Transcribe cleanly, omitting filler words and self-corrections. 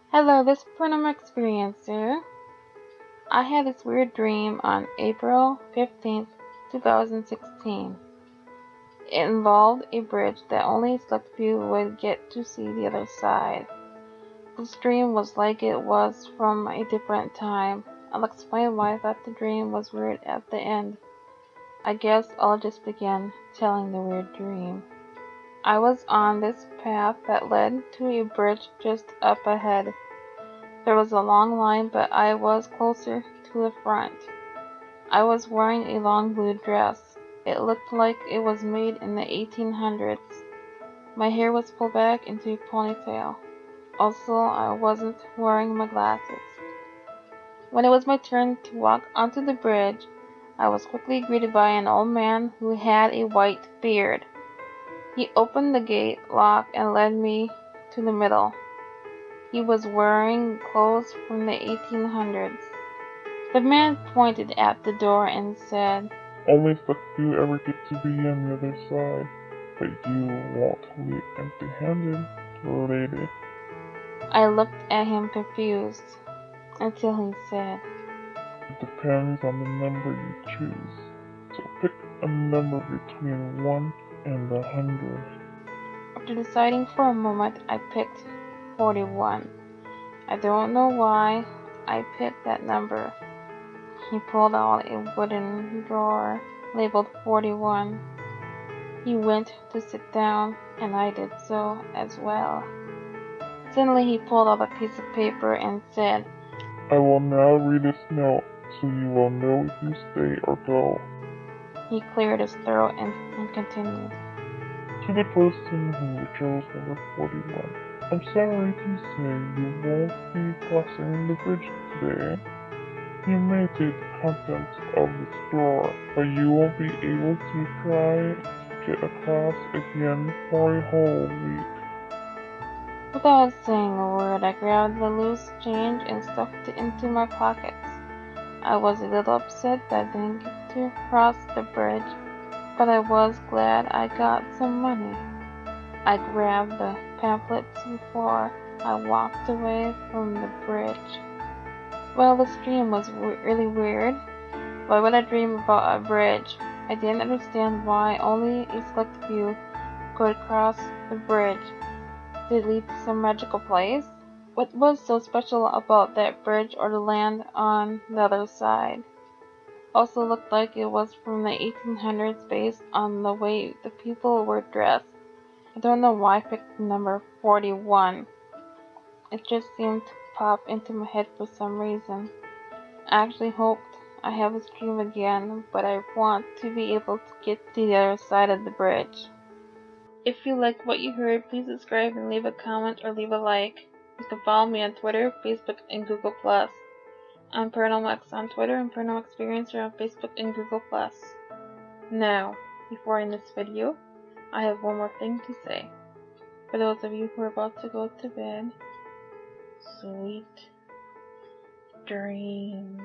Hello, this is Paranormal Experiencer. I had this weird dream on April 15th, 2016. It involved a bridge that only a select few would get to see the other side. This dream was like it was from a different time. I'll explain why I thought the dream was weird at the end. I guess I'll just begin telling the weird dream. I was on this path that led to a bridge just up ahead. There was a long line, but I was closer to the front. I was wearing a long blue dress. It looked like it was made in the 1800s. My hair was pulled back into a ponytail. Also, I wasn't wearing my glasses. When it was my turn to walk onto the bridge, I was quickly greeted by an old man who had a white beard. He opened the gate lock and led me to the middle. He was wearing clothes from the 1800s. The man pointed at the door and said, Only select few ever get to be on the other side, but you won't leave empty-handed, lady. I looked at him confused until he said, It depends on the number you choose, so pick a number between 1 and 100. After deciding for a moment, I picked 41. I don't know why I picked that number. He pulled out a wooden drawer labeled 41. He went to sit down, and I did so as well. Suddenly he pulled out a piece of paper and said, I will now read this note, so you will know if you stay or go. He cleared his throat and continued. To the person who chose number 41, I'm sorry to say you won't be crossing the bridge today. You may take the contents of this drawer, but you won't be able to try to get across again for a whole week. Without saying a word, I grabbed the loose change and stuffed it into my pockets. I was a little upset that I didn't get to cross the bridge, but I was glad I got some money. I grabbed the pamphlets before I walked away from the bridge. Well, this dream was really weird. Why would I dream about a bridge? I didn't understand why only a select few could cross the bridge. Did it lead to some magical place? What was so special about that bridge or the land on the other side? Also looked like it was from the 1800s based on the way the people were dressed. I don't know why I picked the number 41. It just seemed to pop into my head for some reason. I actually hoped I have this dream again, but I want to be able to get to the other side of the bridge. If you liked what you heard, please subscribe and leave a comment or leave a like. You can follow me on Twitter, Facebook, and Google+. I'm Paranormal X on Twitter and Paranormal Experiencer on Facebook and Google+. Now, before I end this video, I have one more thing to say. For those of you who are about to go to bed, sweet dreams.